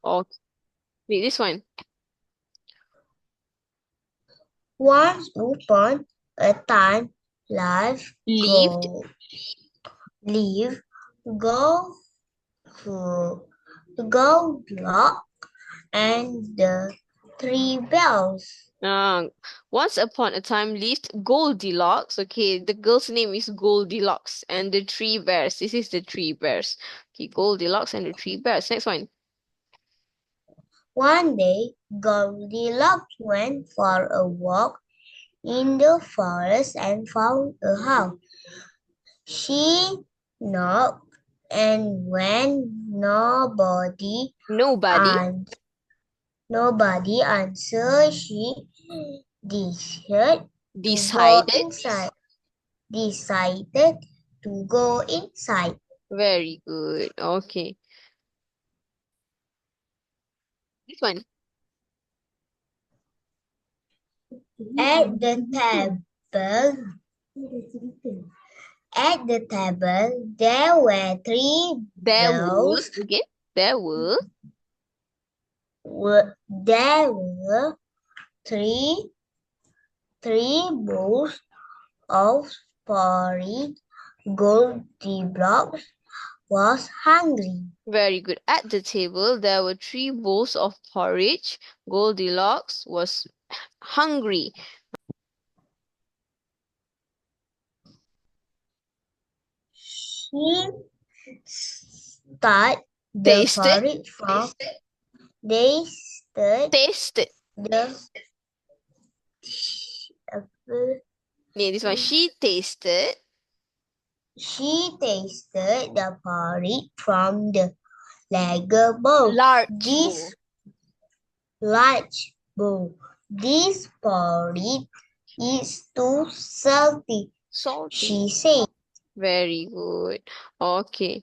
Okay. Wait, this one. Once upon a time, life Lived. live, go to Goldilocks and the three bells. Once upon a time lived Goldilocks. Okay, the girl's name is Goldilocks and the three bears. This is the three bears. Okay, Goldilocks and the three bears. Next one. One day, Goldilocks went for a walk in the forest and found a house. She knocked, and when Nobody nobody answered, she decided to go decided. inside. Decided to go inside. Very good. Okay. This one. At the table, there were three There were, bells. okay, there were There were three bowls of porridge. Goldilocks was hungry. very good. At the table, there were three bowls of porridge. Goldilocks was hungry. She stirred the Tasted, porridge from. They stirred tasted. the. Yeah, this one. She tasted She tasted the porridge from the lager bowl. large bowl. This large bowl. This porridge is too salty, Salty. she said. Very good. Okay.